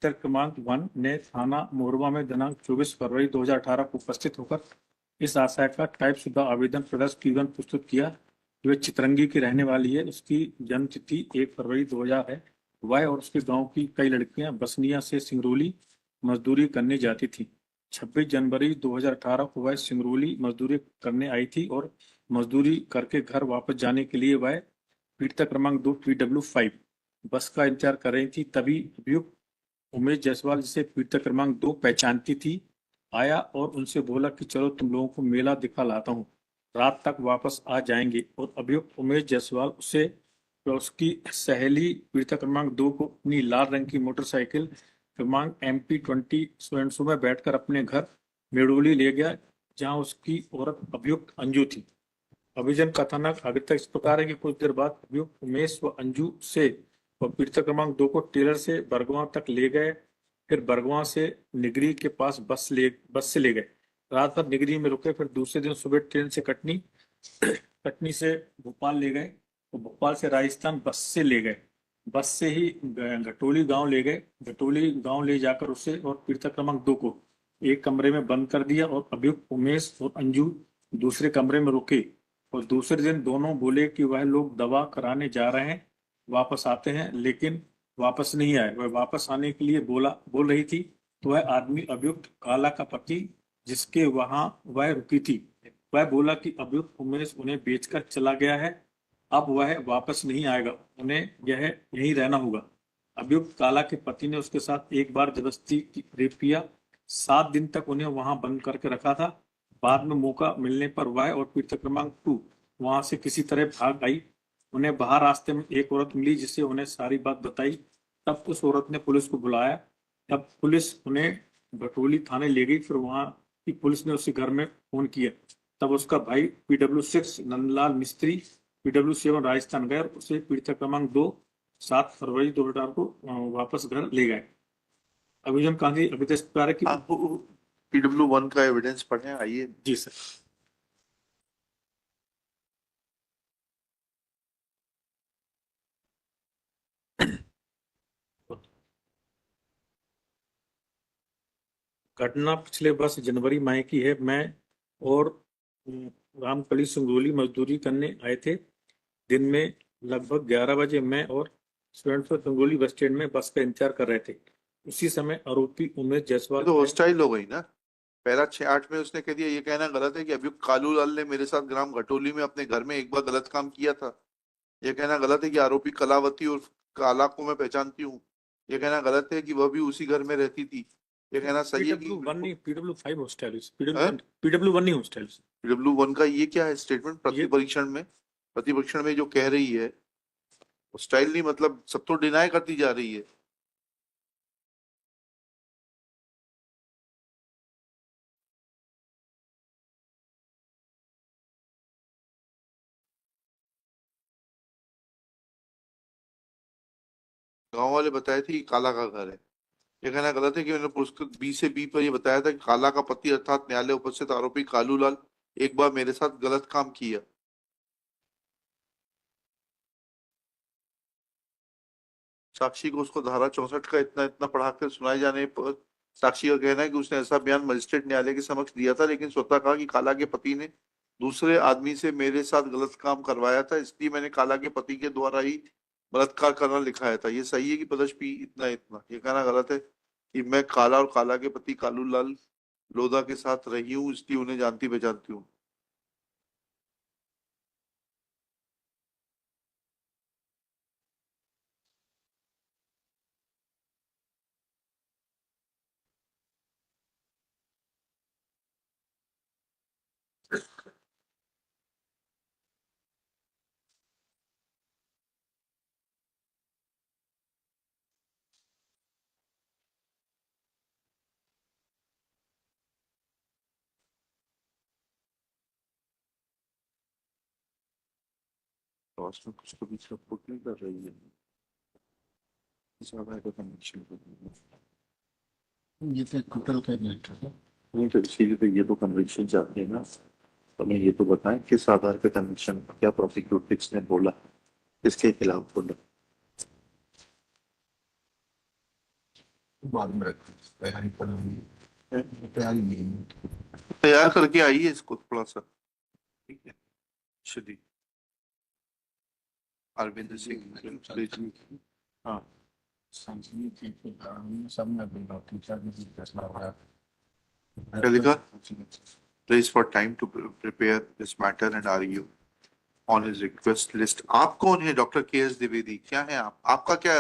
क्रमांक 1 ने थाना मोरबा में दिनांक 24 फरवरी 2018 को उपस्थित होकर इस आशय का टाइप शुदा आवेदन प्रदर्श P1 प्रस्तुत किया कि वह चितरंगी की रहने वाली है। उसकी जन्म तिथि 1 फरवरी 2000 है। वह और उसके गांव की कई लड़कियां बसनिया से सिंगरौली मजदूरी करने जाती थी। 26 जनवरी 2018 को वह सिंगरौली मजदूरी करने आई थी और मजदूरी करके घर वापस जाने के लिए वह पीड़िता क्रमांक 2 PW5 बस का इंतजार कर रही थी। तभी अभियुक्त उमेश जायसवाल, जिसे पीड़िता क्रमांक 2 पहचानती थी, आया और उनसे बोला कि चलो तुम लोगों को मेला दिखा लाता हूँ, रात तक वापस आ जाएंगे। और अभियुक्त उमेश जायसवाल उसे व उसकी सहेली पीड़िता क्रमांक 2 को अपनी लाल रंग की मोटरसाइकिल क्रमांक MP20 में बैठकर अपने घर मेड़ोली ले गया, जहां उसकी औरत अभियुक्त अंजू थी। अभिजन कथानक आगे तक इस प्रकार है कि कुछ देर बाद अभियुक्त उमेश व अंजू से व पीड़िता क्रमांक 2 को टेलर से बरगवां तक ले गए। फिर बरगवां से निगरी के पास बस से ले गए। रात भर निगरी में रुके। फिर दूसरे दिन सुबह ट्रेन से कटनी कटनी से भोपाल ले गए। तो भोपाल से राजस्थान बस से ले गए। बस से ही घटोली गांव ले गए। घटोली गांव ले जाकर उसे और पीड़िता क्रमांक 2 को एक कमरे में बंद कर दिया और अभियुक्त उमेश और अंजू दूसरे कमरे में रुके। और दूसरे दिन दोनों बोले कि वह लोग दवा कराने जा रहे हैं, वापस आते हैं, लेकिन वापस नहीं आए। वह वापस आने के लिए बोल रही थी तो वह आदमी अभियुक्त काला का पति, जिसके वहां वह रुकी थी, वह बोला कि अभियुक्त उमेश उन्हें बेचकर चला गया है, अब वह वापस नहीं आएगा, उन्हें यहीं रहना होगा। अभियुक्त काला के पति ने उसके साथ एक बार जबरदस्ती रेप किया। 7 दिन तक उन्हें वहां बंद करके रखा था। बाद में मौका मिलने पर वह और पीड़िता क्रमांक 2 वहां से किसी तरह भाग आई। उन्हें बाहर रास्ते में एक औरत मिली, जिसे उन्हें सारी बात बताई। तब उस औरत ने पुलिस को बुलाया। तब पुलिस उन्हें भटोली थाने ले गई। फिर वहां की पुलिस ने उसे घर में फोन किया। तब उसका भाई PW6 नंदलाल मिस्त्री PW7 राजस्थान गए और उसे पीड़िता क्रमांक 2 7 फरवरी 2018 को वापस घर ले गए। अभियोजन कांति अभी तक प्रकार है कि PW1 का एविडेंस पढ़े, आइए। जी सर। घटना पिछले वर्ष जनवरी माह की है। मैं और रामकली सिंगरौली मजदूरी करने आए थे। दिन में लगभग 11 बजे मैं और स्टूडेंट सिंगरौली बस स्टैंड में बस का इंतजार कर रहे थे। उसी समय आरोपी उमेश जायसवाल तो हॉस्टाइल हो गई ना। पहला 6-8 में उसने कह दिया, ये कहना गलत है कि अभियुक्त कालू लाल ने मेरे साथ ग्राम घटोली में अपने घर में एक बार गलत काम किया था। यह कहना गलत है कि आरोपी कलावती और काला को मैं पहचानती हूँ। यह कहना गलत है कि वह भी उसी घर में रहती थी। यह कहना सही है कि PW1 नहीं, PW5 हॉस्टल, PW1 नहीं हॉस्टल। PW1 का ये क्या है स्टेटमेंट प्रतिपरीक्षण में जो कह रही है हॉस्टाइल नहीं, मतलब सब तो डिनाई करती जा रही है। गांव वाले बताए थे कि काला का घर है। यह कहना गलत है कि मैंने पुरस्कृत B पर यह बताया था कि काला का पति अर्थात न्यायालय उपस्थित आरोपी कालू लाल एक बार मेरे साथ गलत काम किया। साक्षी को उसको धारा 64 का इतना इतना पढ़ाकर सुनाए जाने पर साक्षी का कहना है कि उसने ऐसा बयान मजिस्ट्रेट न्यायालय के समक्ष दिया था, लेकिन स्वतः कहा कि काला के पति ने दूसरे आदमी से मेरे साथ गलत काम करवाया था, इसलिए मैंने काला के पति के द्वारा ही बलात्कार करना लिखाया था। ये सही है कि पदश पी इतना इतना। ये कहना गलत है कि मैं काला और काला के पति कालू लाल लोधा के साथ रही हूँ, इसलिए उन्हें जानती पहचानती हूँ। कुछ तो भी सपोर्ट नहीं कर रही है। ये तो टोटल का मैटर है। नहीं तो इसीलिए तो ये तो कन्विक्शन चाहते हैं ना। तो मैं ये तो बताएं किस आधार पे कन्विक्शन, क्या प्रोसिक्यूटिव्स ने बोला, किसके खिलाफ बोला। बाद में रखते हैं, तैयारी कर तैयारी नहीं है। तैयार करके आइए इसको थोड़ा सा, ठीक है। श्री अरविंद सिंह, हाँ, संजीव के कारण सब में भी टीचर भी फैसला हुआ। क्या लिखा? Please for time to prepare this matter and argue on his request list. आप कौन है? डॉक्टर के एस द्विवेदी, क्या है आप? आपका क्या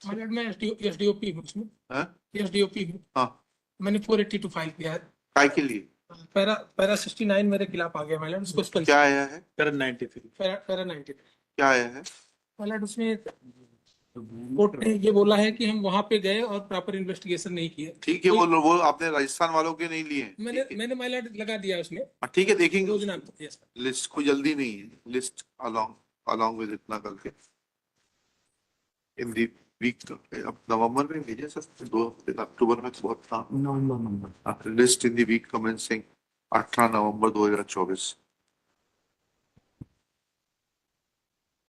मैंने मैं एसडीओपी हूँ उसमें, है? एसडीओपी हूँ। हाँ, मैंने 482 फाइल किया है। काय के लिए? पैरा 69 मेरे खिलाफ आ गया मैडम, उसको स्पेल क्या आया है? करंट 93 पैरा 90 क्या आया है? मैडम। उसमें कोर्ट ने ये बोला है कि हम वहां पे गए और प्रॉपर इन्वेस्टिगेशन नहीं किए। ठीक है, वो आपने राजस्थान वालों के नहीं लिए? मैंने माइलैंड लगा दिया उसमें। ठीक है, देखेंगे योजना। Yes, sir. लिस्ट। कोई जल्दी नहीं है, लिस्ट अलोंग विद इतना करके इन दी वीक। अब नवंबर में भेजे सर, 2 हफ्ते, अक्टूबर में तो बहुत था। नवंबर लिस्ट इन दी वीक कमेंसिंग 18 नवंबर 2024।